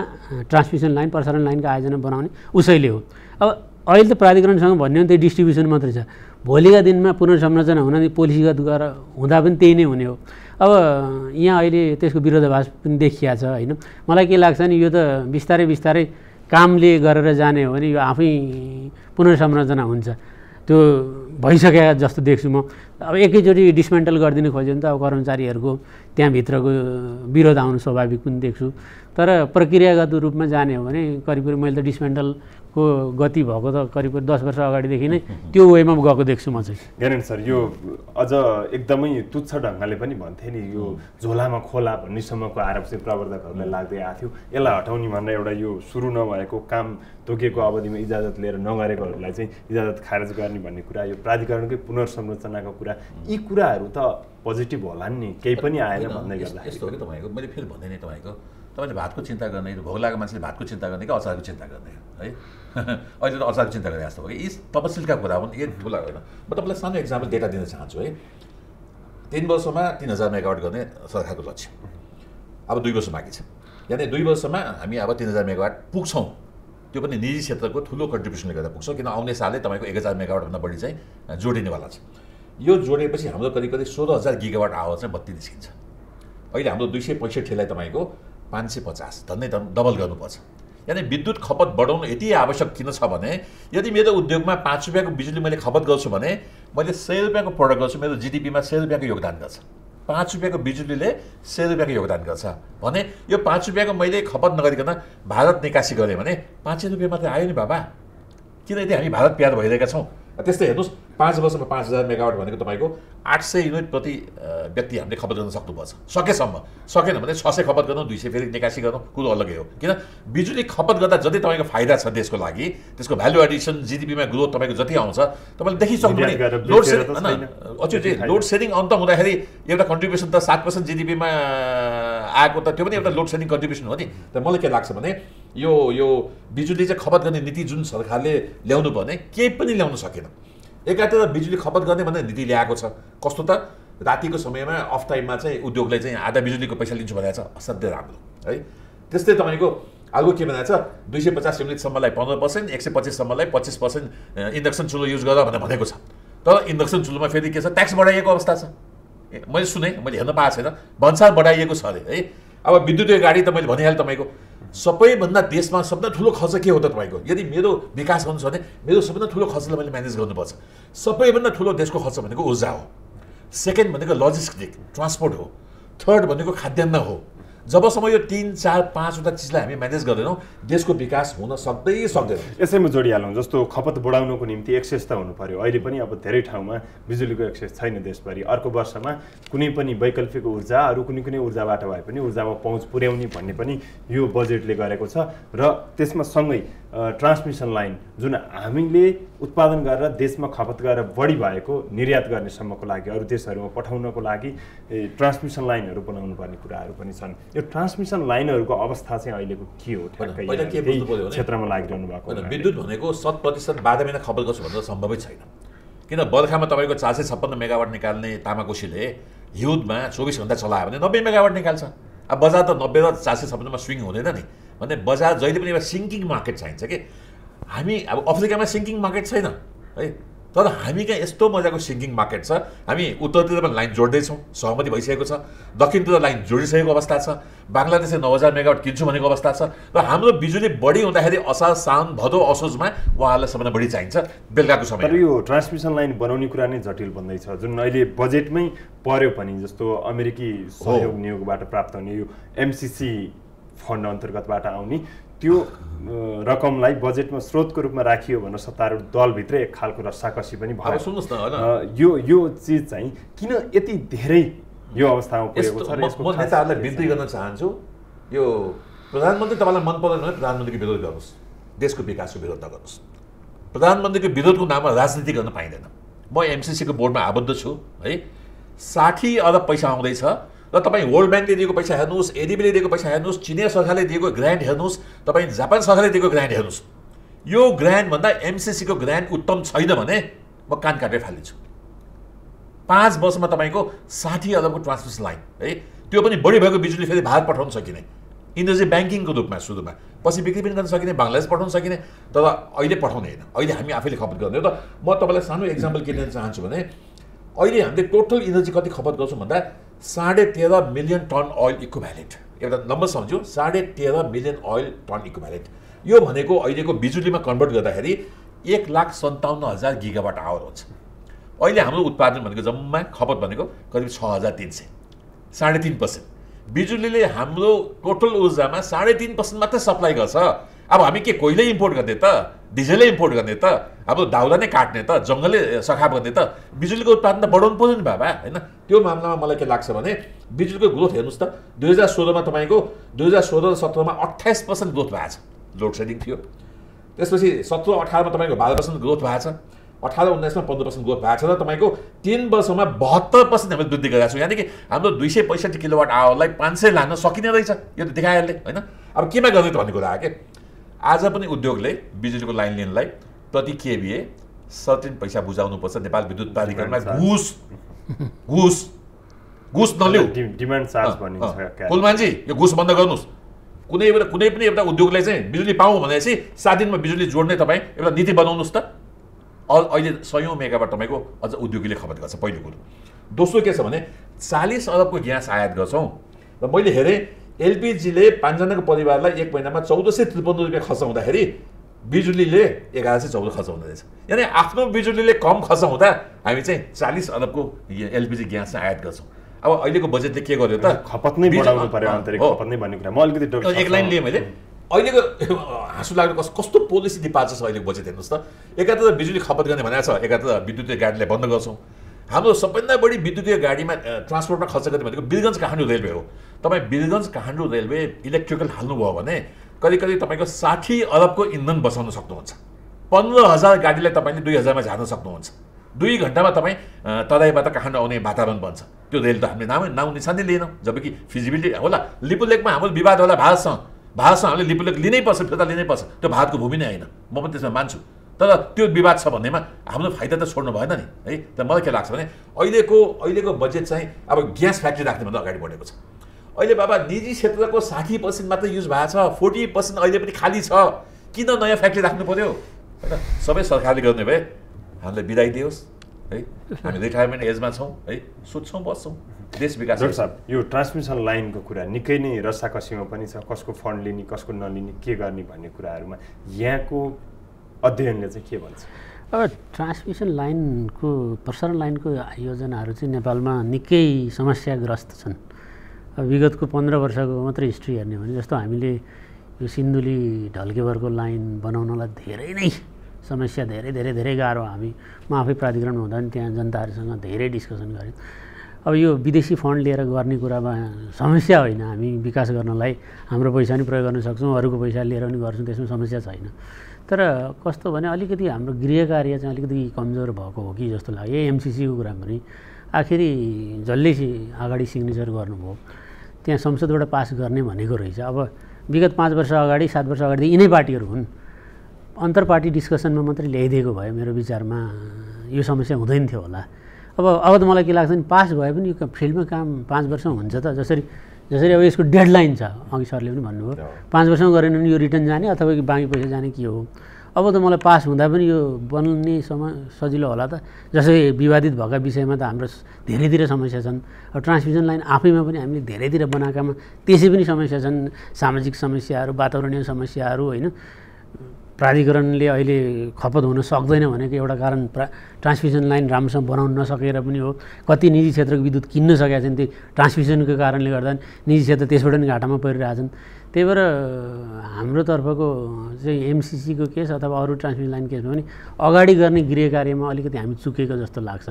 ट्रान्समिसन लाइन, प्रसारण लाइनको आयोजना बनाउने उसैले हो। अब अहिले त प्राधिकरणसँग भन्ने हो त्यही डिस्ट्रिब्युसन मात्रै छ, भोलिका दिनमा पुनर्संरचना हुन पोलिसीगत गरेर हुँदा पनि त्यही नै हुने हो। अब यहाँ अहिले त्यसको विरोधाभास पनि देखिया छ होइन। मलाई के लाग्छ नि, यो त बिस्तारै काम ले गरेर जाने हो भने यो आफै पुनर्संरचना हुन्छ। त्यो त्यो भइसकेका जस्तो देख्छु म। अब एकैचोटि डिसमेन्टल गरिदिनु खोज्यो भने त अब कर्मचारीहरूको त्यहाँभित्रको विरोध आउनु स्वाभाविक पनि देख्छु। तर प्रक्रियागत रूपमा जाने हो भने करिब मैले त डिसमेन्टलको गति भएको त करिब 10 वर्ष अगाडिदेखि नै त्यो वेमा गएको देख्छु म चाहिँ। ज्ञानेन्द्र सर, यो अझ एकदमै तुच्छ ढङ्गले पनि भन्थे नि, यो झोलामा खोला भन्नेसम्मको आरोप चाहिँ प्रवर्तकहरूलाई लाग्दै आएको थियो। यसलाई हटाउने भनेर एउटा यो सुरु नभएको काम तोकिएको अवधिमा इजाजत लिएर नगरेकोहरूलाई चाहिँ इजाजत खारेज गर्ने भन्ने कुरा, यो प्राधिकरणकै पुनर्संरचनाको कुरा, यी कुराहरू त पोजिटिभ होला नि, केही पनि आएन भन्दै गर्दा यस्तो हो कि तपाईँको मैले फेरि भन्दै नै तपाईँले भातको चिन्ता गर्ने, भोग लागेको मान्छेले भातको चिन्ता गर्ने कि अचारको चिन्ता गर्ने है? अहिले त अचारको चिन्ता गर्ने जस्तो हो कि यी तपसिलका कुरा हुन्, यी ठुला होइन। म तपाईँलाई सानो एक्जाम्पल डेटा दिन चाहन्छु है। 3 वर्षमा 3000 मेगावाट गर्ने सरकारको लक्ष्य, अब 2 वर्ष बाँकी छ। यानि 2 वर्षमा हामी अब 3000 मेगावाट पुग्छौँ। त्यो पनि निजी क्षेत्रको ठुलो कन्ट्रिब्युसनले गर्दा पुग्छौँ, किन आउने सालले तपाईँको 1000 मेगावाटभन्दा बढी चाहिँ जोडिनेवाला छ। यो जोडेपछि हाम्रो करिब 16000 गिगावाट आवर चाहिँ बत्ती निस्किन्छ। अहिले हाम्रो 265लाई तपाईँको 550 धन्नै डबल गर्नुपर्छ। यानी विद्युत खपत बढाउनु यति आवश्यक किन छ भने यदि मेरो उद्योगमा 5 रुपियाँको बिजुली मैले खपत गर्छु भने मैले 100 रुपियाँको प्रोडक्ट गर्छु, मेरो जिडिपीमा 100 रुपियाँको योगदान गर्छ। 5 रुपियाँको बिजुलीले 100 रुपियाँको योगदान गर्छ भने यो 5 रुपियाँको मैले खपत नगरिकन भारत निकासी गरेँ भने 5 रुपियाँ मात्रै आयो नि बाबा। किन यदि हामी भारत प्यार भइरहेका छौँ। त्यस्तै हेर्नुहोस् 5 वर्षमा 5000 मेगावाट भनेको तपाईँको 800 युनिट प्रति व्यक्ति हामीले खपत गर्न सक्नुपर्छ सकेसम्म। सकेन भने 600 खपत गर्नु, 200 फेरि निकासी गर्नु, कुरो अलग्गै हो। किन बिजुली खपत गर्दा जति तपाईँको फाइदा छ देशको लागि, त्यसको भ्यालु एडिसन जिडिपीमा ग्रोथ तपाईँको जति आउँछ तपाईँले देखिसक्नु। लोड सेडिङ होइन, लोड सेडिङ अन्त हुँदाखेरि एउटा कन्ट्रिब्युसन त 7% जिडिपीमा आएको त त्यो पनि एउटा लोड सेडिङ कन्ट्रिब्युसन हो नि। त मलाई के लाग्छ भने यो बिजुली चाहिँ खपत गर्ने नीति जुन सरकारले ल्याउनु पर्ने केही पनि ल्याउन सकेन। एकातिर बिजुली खपत गर्ने भनेर नीति ल्याएको छ, कस्तो त रातिको समयमा अफ टाइममा चाहिँ उद्योगलाई चाहिँ आधा बिजुलीको पैसा लिन्छु भनेको छ, असाध्यै राम्रो है। त्यस्तै तपाईँको अर्को के भनेको छ 250 युनिटसम्मलाई 15%, 125 सम्मलाई 25% इन्डक्सन चुलो युज गर भनेको छ। तर इन्डक्सन चुलोमा फेरि के छ, ट्याक्स बढाइएको अवस्था छ। मैले सुने, मैले हेर्न पाएको छैन, भन्सार बढाइएको छ अरे है। अब विद्युतीय गाडी त मैले भनिहालेँ तपाईँको सबैभन्दा देशमा सबभन्दा ठुलो खर्च के हो त तपाईँको, यदि मेरो विकास गर्नु छ भने मेरो सबभन्दा ठुलो खर्चलाई मैले म्यानेज गर्नुपर्छ। सबैभन्दा ठुलो देशको खर्च भनेको ऊर्जा हो, सेकेन्ड भनेको लजिस्टिक ट्रान्सपोर्ट हो, थर्ड भनेको खाद्यान्न हो। जबसम्म यो 3, 4, 5वटा चिजलाई हामी म्यानेज गर्दैनौँ देशको विकास हुन सक्दैन। यसैमा जोडिहालौँ, जस्तो खपत बढाउनुको निम्ति एक्सेस त हुनु पर्यो। अहिले पनि अब धेरै ठाउँमा बिजुलीको एक्सेस छैन देशभरि। अर्को वर्षमा कुनै पनि वैकल्पिक ऊर्जा अरू कुनै ऊर्जाबाट भए पनि ऊर्जामा पहुँच पुर्याउने भन्ने पनि यो बजेटले गरेको छ। र त्यसमा सँगै ट्रान्समिसन लाइन जुन हामीले उत्पादन गरेर देशमा खपत गरेर बढी भएको निर्यात गर्नेसम्मको लागि अरू देशहरूमा पठाउनको लागि ट्रान्समिसन लाइनहरू बनाउनु पर्ने कुराहरू पनि छन्। यो ट्रान्समिसन लाइनहरूको अवस्था चाहिँ अहिलेको के हो? पहिला के बुझ्नु पर्यो भने क्षेत्रमा लागिरहनु भएको विद्युत भनेको 100% 12 महिना खपत गर्छु भनेर सम्भवै छैन। किन बर्खामा तपाईँको 456 मेगावाट निकाल्ने तामाकोसीले हिउँदमा 24 घण्टा चलायो भने 90 मेगावाट निकाल्छ। अब बजार त 90 र 456 मा स्विङ हुँदैन नि, भने बजार जहिले पनि एउटा सिङ्किङ मार्केट चाहिन्छ कि। हामी अब अफ्रिकामा सिङ्किङ मार्केट छैन है, तर हामी कहाँ यस्तो मजाको सिङ्किङ मार्केट छ। हामी उत्तरतिर पनि लाइन जोड्दैछौँ, सहमति भइसकेको छ। दक्षिणतिर लाइन जोडिसकेको अवस्था छ। बङ्गलादेशले 9000 मेगावाट किन्छु भनेको अवस्था छ। र हाम्रो बिजुली बढी हुँदाखेरि असार, साउन, भदौ, असोजमा उहाँहरूलाई सबभन्दा बढी चाहिन्छ बेलुकाको समय। तर यो ट्रान्समिसन लाइन बनाउने कुरा नै जटिल बन्दैछ, जुन अहिले बजेटमै पर्यो पनि। जस्तो अमेरिकी सहयोग नियोगबाट प्राप्त हुने यो MCC फन्ड अन्तर्गतबाट आउने त्यो रकमलाई बजेटमा स्रोतको रूपमा राखियो भनेर सत्तारूढ दलभित्र एक खालको रस्साकसी पनि भयो। सुन्नुहोस् न, यो चिज चाहिँ किन यति धेरै यो अवस्थामा पुगेको छ? म नेताहरूलाई बिन्ती गर्न चाहन्छु, यो प्रधानमन्त्री तपाईँलाई मन पर्दैन भने प्रधानमन्त्रीको विरोध गर्नुहोस्, देशको विकासको विरोध नगर्नुहोस्। प्रधानमन्त्रीको विरोधको नाममा राजनीति गर्न पाइँदैन। म MCCको बोर्डमा आबद्ध छु है। 60 अरब पैसा आउँदैछ र तपाईँ वर्ल्ड ब्याङ्कले दिएको पैसा हेर्नुहोस्, ADB ले दिएको पैसा हेर्नुहोस्, चिनिया सरकारले दिएको ग्रान्ट हेर्नुहोस्, तपाईँ जापान सरकारले दिएको ग्रान्ट हेर्नुहोस्। यो ग्रान्टभन्दा MCCको ग्रान्ट उत्तम छैन भने म कान काटेर फालिदिन्छु। 5 वर्षमा तपाईँको 60 अरबको ट्रान्समिसन लाइन है, त्यो पनि बढी भएको बिजुली फेरि भारत पठाउन सकिने, इनर्जी ब्याङ्किङको रूपमा सुरुमा, पछि बिक्री पनि गर्न सकिने, बङ्गलादेश पठाउन सकिने, तर अहिले पठाउने होइन। अहिले हामी आफैले खपत गर्ने हो। त म तपाईँलाई सानो एक्जाम्पल के दिन चाहन्छु भने अहिले हामीले टोटल इनर्जी कति खपत गर्छौँ भन्दा 13.5 मिलियन टन ओइल इक्विभ्यालेन्ट। एउटा नम्बर सम्झ्यो, 13.5 मिलियन ओइल टन इक्विभ्यालेन्ट। यो भनेको अहिलेको बिजुलीमा कन्भर्ट गर्दाखेरि 1,57,000 गिगावाट आवर हुन्छ। अहिले हाम्रो उत्पादन भनेको जम्मा खपत भनेको करिब 6,300, 3.5%। बिजुलीले हाम्रो टोटल ऊर्जामा 3.5% मात्रै सप्लाई गर्छ। अब हामी के कोइलै इम्पोर्ट गर्ने त, डिजेलै इम्पोर्ट गर्ने त, हाम्रो दाउरा नै काट्ने त, जङ्गलै सखाप गर्ने त? बिजुलीको उत्पादन त बढाउनु पर्यो नि बाबा, होइन? त्यो मामलामा मलाई के लाग्छ भने बिजुलीको ग्रोथ हेर्नुहोस् त, 2016मा तपाईँको 2016 र 17मा 28% ग्रोथ भएको छ, लोड सेडिङ थियो। त्यसपछि 17-18मा तपाईँको 12% ग्रोथ भएको छ, 18-19मा 15% ग्रोथ भएको छ र तपाईँको 3 वर्षमा 72% हामीले वृद्धि गरेका छौँ। यानि कि हाम्रो 265 किलोवाट आवरलाई 500 लान सकिने रहेछ। यो त देखाइहाल्ने, होइन? अब केमा गर्ने त भन्ने कुरा आयो के? आज पनि उद्योगले बिजुलीको लाइन लिनलाई प्रति केभीए सर्टेन पैसा बुझाउनुपर्छ। नेपाल विद्युत प्राधिकरणमा घुस नलिऊ, डिमान्ड चार्ज भनिन्छ। कुलमानजी यो घुस बन्द गर्नुहोस्। कुनै पनि एउटा उद्योगले चाहिँ बिजुली पाऊँ भनेपछि 7 दिनमा बिजुली जोड्ने तपाईँ एउटा नीति बनाउनुहोस् त। अहिले 100 मेगावाट तपाईँको अझ उद्योगीले खपत गर्छ, पहिलो कुरो। दोस्रो के छ भने 40 अरबको ग्यास आयात गर्छौँ र मैले हेरेँ एलपिजीले 5 जनाको परिवारलाई 1 महिनामा 1453 रुपियाँ खर्च हुँदाखेरि बिजुलीले 1114 खर्च हुँदो रहेछ। यानि आफ्नो बिजुलीले कम खर्च हुँदा हामी चाहिँ 40 अरबको एलपिजी ग्यास आयात गर्छौँ। अब अहिलेको बजेटले के गर्यो त? खपत नै बढाउनु पर्यो, आन्तरिक खपत नै भन्ने कुरा म अलिकति एक लाइन लिएँ मैले। अहिलेको हाँसु लाग्ने कस्तो पोलिसी डिपार्चर छ अहिलेको बजेट हेर्नुहोस् त। एकातिर बिजुली खपत गर्ने भनेको छ, एकातिर विद्युतीय गाडीलाई बन्द गर्छौँ। हाम्रो सबैभन्दा बढी विद्युतीय गाडीमा ट्रान्सपोर्टमा खर्च गर्ने भनेको वीरगञ्ज काठमाडौँ रेलवे हो। तपाईँ वीरगञ्ज काठमाडौँ रेलवे इलेक्ट्रिकल हाल्नुभयो भने करिब तपाईँको 60 अरबको इन्धन बचाउन सक्नुहुन्छ। 15,000 गाडीलाई तपाईँले 2,000मा झार्न सक्नुहुन्छ। 2 घन्टामा तपाईँ तराईबाट काठमाडौँ आउने वातावरण बन्छ। त्यो रेल त हामीले नाउँ निशानै लिएनौँ, जबकि फिजिबिलिटी होला। लिपुलेकमा हाम्रो विवाद होला भारतसँग हामीले लिपुलेक लिनै पर्छ, फिर्ता लिनै पर्छ। त्यो भारतको भूमि नै होइन, म पनि त्यसमा मान्छु। तर त्यो विवाद छ भन्नेमा हाम्रो फाइदा त छोड्नु भएन नि, है? त मलाई के लाग्छ भने अहिलेको बजेट चाहिँ अब ग्यास फ्याक्ट्री राख्नेभन्दा अगाडि बढेको छ। अहिले बाबा निजी क्षेत्रको 60% मात्रै युज भएको छ, 40% अहिले पनि खाली छ। किन नयाँ फ्याक्ट्री राख्नु पर्यो, होइन? सबै सरकारले गर्ने भए हामीलाई बिदाई दियोस्, है? हामी रिटायरमेन्ट एजमा छौँ, है? सुत्छौँ बस्छौँ, देश विकास। डाक्टर साहब, यो ट्रान्समिसन लाइनको कुरा निकै नै रस्साकसीमा पनि छ। कसको फन्ड लिने, कसको नलिने, के गर्ने भन्ने कुराहरूमा यहाँको अध्ययनले चाहिँ के भन्छ? अब ट्रान्समिसन लाइनको, प्रसारण लाइनको योजनाहरू चाहिँ नेपालमा निकै समस्याग्रस्त छन्। अब विगतको 15 वर्षको मात्रै हिस्ट्री हेर्ने भने जस्तो हामीले यो सिन्धुली ढल्केभरको लाइन बनाउनलाई धेरै नै समस्या, धेरै गाह्रो। म आफै प्राधिकरणमा हुँदा पनि त्यहाँ जनताहरूसँग धेरै डिस्कसन गरेँ। अब यो विदेशी फन्ड लिएर गर्ने कुरामा समस्या होइन, हामी विकास गर्नलाई हाम्रो पैसा पनि प्रयोग गर्न सक्छौँ, अरूको पैसा लिएर पनि गर्छौँ, त्यसमा समस्या छैन। तर कस्तो भने अलिकति हाम्रो गृह कार्य चाहिँ अलिकति कमजोर भएको हो कि जस्तो लाग्यो। एमसिसीको कुरा पनि आखिरी जसले अगाडि सिग्नेचर गर्नुभयो त्यहाँ संसदबाट पास गर्ने भनेको रहेछ। अब विगत 5 वर्ष अगाडि 7 वर्ष अगाडि यिनै पार्टीहरू हुन्, अन्तर पार्टी डिस्कसनमा मात्रै ल्याइदिएको भए मेरो विचारमा यो समस्या हुँदैन थियो होला। अब त मलाई के लाग्छ भने पास भए पनि यो फिल्डमा काम 5 वर्षमा हुन्छ त। जसरी अब यसको डेडलाइन छ, अघि सरले पनि भन्नुभयो 5 वर्षमा गरेन भने यो रिटर्न जाने अथवा बाँकी पैसा जाने के हो। अब त मलाई पास हुँदा पनि यो बन्ने सजिलो होला त। जसै विवादित भएका विषयमा त हाम्रो धेरैतिर समस्या छन्। अब ट्रान्समिसन लाइन आफैमा पनि हामीले धेरैतिर बनाएकामा त्यसै पनि समस्या छन्, सामाजिक समस्याहरू, वातावरणीय समस्याहरू, होइन? प्राधिकरणले अहिले खपत हुन सक्दैन भनेको एउटा कारण ट्रान्समिसन लाइन राम्रोसँग बनाउन नसकेर पनि हो। कति निजी क्षेत्रको विद्युत किन्न सकेका छन्, त्यो ट्रान्समिसनको कारणले गर्दा निजी क्षेत्र त्यसबाट पनि घाटामा परिरहेछन्। त्यही भएर हाम्रो तर्फको चाहिँ एमसिसीको केस अथवा अरू ट्रान्समिसन लाइन केसमा पनि अगाडि गर्ने गृह कार्यमा अलिकति हामी चुकेको जस्तो लाग्छ।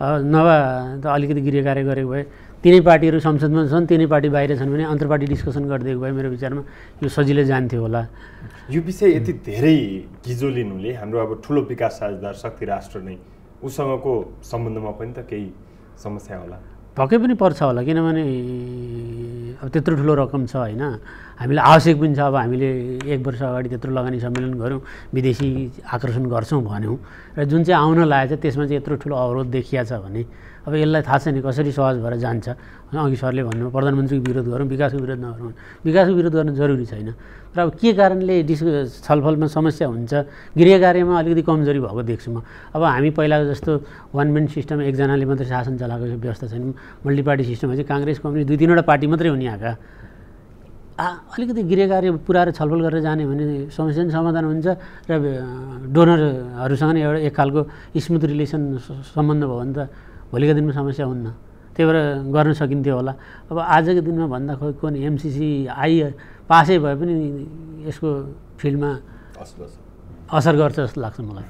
नभए त अलिकति गृह कार्य गरेको भए तिनै पार्टीहरू संसदमा छन्, तिनै पार्टी बाहिर छन् भने अन्तर पार्टी डिस्कसन गरिदिएको भए मेरो विचारमा यो सजिलै जान्थ्यो होला। यो विषय यति धेरै गिजो लिनुले हाम्रो अब ठुलो विकास साझेदार शक्ति राष्ट्र नै उसँगको सम्बन्धमा पनि त केही समस्या होला, पक्कै पनि पर्छ होला। किनभने अब त्यत्रो ठुलो रकम छ, होइन? हामीलाई आवश्यक पनि छ। अब हामीले 1 वर्ष अगाडि त्यत्रो लगानी सम्मेलन गऱ्यौँ, विदेशी आकर्षण गर्छौँ भन्यौँ र जुन चाहिँ आउन लागेको छ त्यसमा चाहिँ यत्रो ठुलो अवरोध देखिया छ भने अब यसलाई थाहा छैन कसरी सहज भएर जान्छ। अघि सरले भन्नुभयो प्रधानमन्त्रीको विरोध गरौँ, विकासको विरोध नगरौँ। विकासको विरोध गर्न जरुरी छैन, तर अब के कारणले छलफलमा समस्या हुन्छ, गृह कार्यमा अलिकति कमजोरी भएको देख्छु म। अब हामी पहिलाको जस्तो 1 म्यान सिस्टम, एकजनाले मात्रै शासन चलाएको व्यवस्था छैन। मल्टिपार्टी सिस्टममा चाहिँ काङ्ग्रेस, कम्युनिस्ट 2-3वटा पार्टी मात्रै हुने आएका। अलिकति गृह कार्य पुऱ्याएर छलफल गरेर जाने भने समस्या नि समाधान हुन्छ र डोनरहरूसँग नि एउटा एक खालको स्मुथ रिलेसन सम्बन्ध भयो भने त भोलिका दिनमा समस्या हुन्न। त्यही भएर गर्न सकिन्थ्यो होला। अब आजको दिनमा भन्दा खोइ एमसिसी पासै भए पनि यसको फिल्डमा असर गर्छ जस्तो लाग्छ मलाई।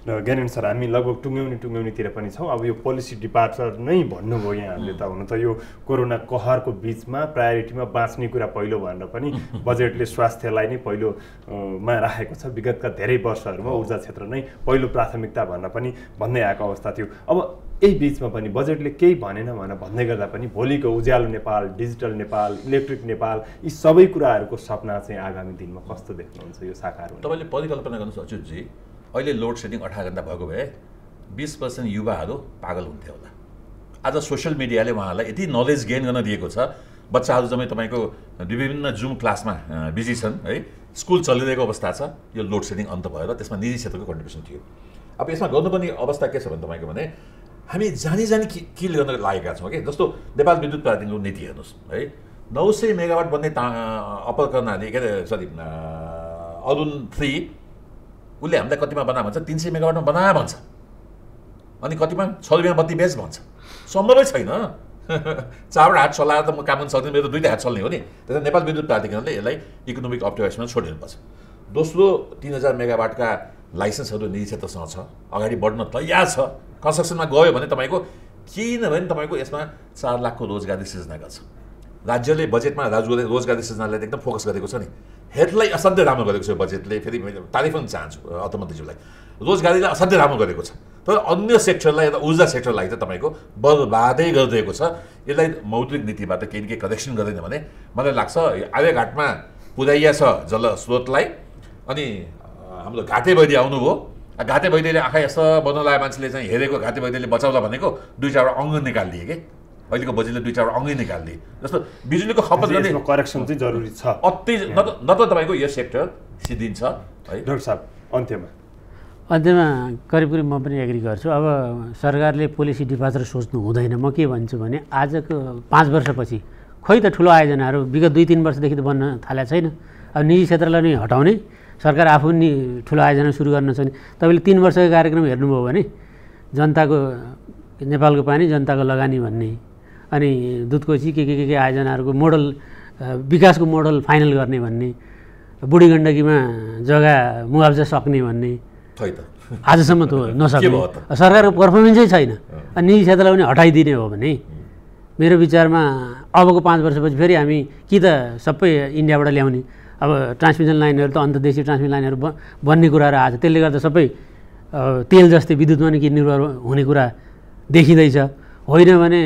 र ज्ञानेन्द्र सर, हामी लगभग टुङ्ग्याउनेतिर पनि छौँ। अब यो पोलिसी डिपार्चर नै भन्नुभयो यहाँहरूले त। हुन त यो कोरोना कहरको बिचमा प्रायोरिटीमा बाँच्ने कुरा पहिलो भनेर पनि बजेटले स्वास्थ्यलाई नै पहिलोमा राखेको छ। विगतका धेरै वर्षहरूमा ऊर्जा क्षेत्र नै पहिलो प्राथमिकता भनेर पनि भन्दै आएको अवस्था थियो। अब यही बिचमा पनि बजेटले केही भनेन भनेर भन्दै गर्दा पनि भोलिको उज्यालो नेपाल, डिजिटल नेपाल, इलेक्ट्रिक नेपाल, यी सबै कुराहरूको सपना चाहिँ आगामी दिनमा कस्तो देख्नुहुन्छ यो साकार हुने? तपाईँले परिकल्पना गर्नुहोस् अच्युतजी, अहिले लोड सेडिङ 18 घन्टा भएको भए 20% युवाहरू पागल हुन्थ्यो होला। आज सोसियल मिडियाले उहाँहरूलाई यति नलेज गेन गर्न दिएको छ, बच्चाहरू जम्मै तपाईँको विभिन्न जुम क्लासमा बिजी छन् है, स्कुल चलिरहेको अवस्था छ। यो लोड सेडिङ अन्त भएर त्यसमा निजी क्षेत्रको कन्ट्रिब्युसन थियो। अब यसमा गर्नुपर्ने अवस्था के छ भने तपाईँको भने हामी जानी किल गर्न लागेका छौँ कि। जस्तो नेपाल विद्युत प्राधिकरणको नीति हेर्नुहोस् है, 900 मेगावाट बन्ने अप्पर कर्णाली के अरे अरुण 3 उसले हामीलाई कतिमा बना भन्छ, 300 मेगावाटमा बना भन्छ, अनि कतिमा 6 रुपियाँ बत्ती बेच भन्छ। सम्भवै छैन। 4वटा हात चलाएर त म काम गर्न सक्दिनँ, मेरो 2टा हात चल्ने हो नि। त्यसैले नेपाल विद्युत प्राधिकरणले यसलाई इकोनोमिक अप्टिमाइजेसनमा छोडिदिनुपर्छ। दोस्रो, 3000 मेगावाटका लाइसेन्सहरू निजी क्षेत्रसँग छ, अगाडि बढ्न तयार छ। कन्स्ट्रक्सनमा गयो भने तपाईँको किनभने तपाईँको यसमा 4 लाखको रोजगारी सृजना गर्छ। राज्यले बजेटमा रोजगारी सृजनालाई एकदम फोकस गरेको छ नि। हेल्थलाई असाध्यै राम्रो गरेको छ बजेटले। फेरि मैले तारिफ पनि चाहन्छु अर्थमन्त्रीज्यूलाई, रोजगारीलाई असाध्यै राम्रो गरेको छ। तर अन्य सेक्टरलाई या ऊर्जा सेक्टरलाई चाहिँ तपाईँको बर्बादै गरिदिएको छ। यसलाई मौद्रिक नीतिबाट केही न केही करेक्सन गर्दैन भने मलाई लाग्छ आर्यघाटमा पुर्याइया छ जल स्रोतलाई, अनि हाम्रो घाटे वैद्य आउनुभयो। घाटे वैद्यले आँखा यस्तो बनाउला मान्छेले चाहिँ हेरेको, घाटे वैद्यले बचाउला भनेको 2-4 अङ्ग निकालिदिए कि अहिलेको बजेटले 2-4 अङ्गै निकालिदिए। जस्तो बिजुलीको खपत गर्ने करेक्सन चाहिँ जरुरी छ। अति न त तपाईँको यो सेक्टर सिद्धिन्छ है। डाक्टर साहब, अन्त्यमा करिब म पनि एग्री गर्छु। अब सरकारले पोलिसी डिपार्चर सोच्नु हुँदैन। म के भन्छु भने आजको 5 वर्षपछि खोइ त ठुलो आयोजनाहरू विगत 2-3 वर्षदेखि त बन्न थालेको छैन। अब निजी क्षेत्रलाई नै हटाउने, सरकार आफू नि ठुलो आयोजना सुरु गर्न सक्ने। तपाईँले 3 वर्षको कार्यक्रम हेर्नुभयो भने जनताको नेपालको पानी जनताको लगानी भन्ने, अनि दुधकोशी के आयोजनाहरूको मोडल, विकासको मोडल फाइनल गर्ने भन्ने, बुढी गण्डकीमा जग्गा मुआवजा सक्ने भन्ने, आजसम्म त नसक्ने। सरकारको पर्फर्मेन्सै छैन। अनि निजी क्षेत्रलाई पनि हटाइदिने हो भने मेरो विचारमा अबको 5 वर्षपछि फेरि हामी कि त सबै इन्डियाबाट ल्याउने, अब ट्रान्समिसन लाइनहरू त अन्तर्देशीय ट्रान्समिसन लाइनहरू बन्ने कुराहरू आएको छ। त्यसले गर्दा सबै तेल जस्तै विद्युतमा नि किन्ने हुने कुरा देखिँदैछ। होइन भने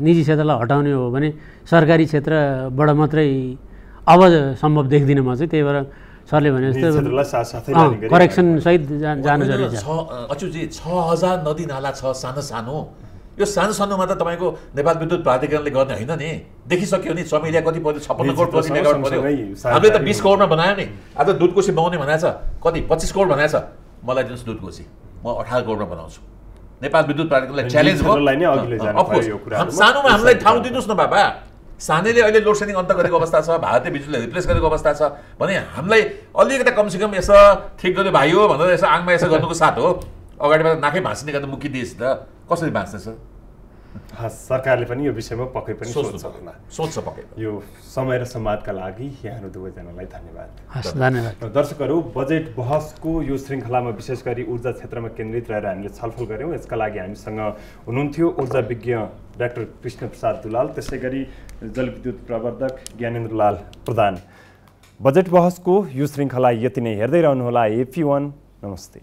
निजी क्षेत्रलाई हटाउने हो भने सरकारी क्षेत्रबाट मात्रै अब सम्भव देख्दिनँ म चाहिँ। त्यही भएर सरले भने जस्तो करेक्सन सहित जानु जरुरी छ। अच्युतजी 6000 नदी नाला छ सानो सानो। यो सानो सानोमा त तपाईँको नेपाल विद्युत प्राधिकरणले गर्ने होइन नि। देखिसक्यो नि चमेलिया कति पर्यो, 56 करोड प्रति मेगावाट पर्यो। हामीले त 20 करोडमा बनायो नि। आज दुधकोशी बनाउने भनेको छ कति 25 करोड भनेको छ। मलाई दिनुहोस् दुधकोशी, म 18 करोडमा बनाउँछु। नेपाल विद्युत प्राधिकरणलाई च्यालेन्ज भयो। सानोमा हामीलाई ठाउँ दिनुहोस् न बाबा। सानैले अहिले लोड सेडिङ अन्त गरेको अवस्था छ, भारतीय बिजुलीले रिप्लेस गरेको अवस्था छ भने हामीलाई अलिकति कमसेकम यसो ठिक गर्यो भाइ हो भनेर यसो आङमा यसो गर्नुको साथ हो। अगाडिबाट नाकै भाँच्ने गर्दा मुकिदिएछ त कसरी बाँच्ने छ? सरकारले पनि यो विषयमा पक्कै पनि सोच्छ पक्कै। यो समय र संवादका लागि यहाँहरू दुवैजनालाई धन्यवाद। धन्यवाद। दर्शकहरू, बजेट बहसको यो श्रृङ्खलामा विशेष गरी ऊर्जा क्षेत्रमा केन्द्रित रहेर हामीले छलफल गऱ्यौँ। यसका लागि हामीसँग हुनुहुन्थ्यो ऊर्जा विज्ञ डाक्टर कृष्ण प्रसाद दुलाल, त्यसै गरी जलविद्युत प्रवर्धक ज्ञानेन्द्रलाल प्रधान। बजेट बहसको यो श्रृङ्खला यति नै। हेर्दै रहनुहोला AP1। नमस्ते।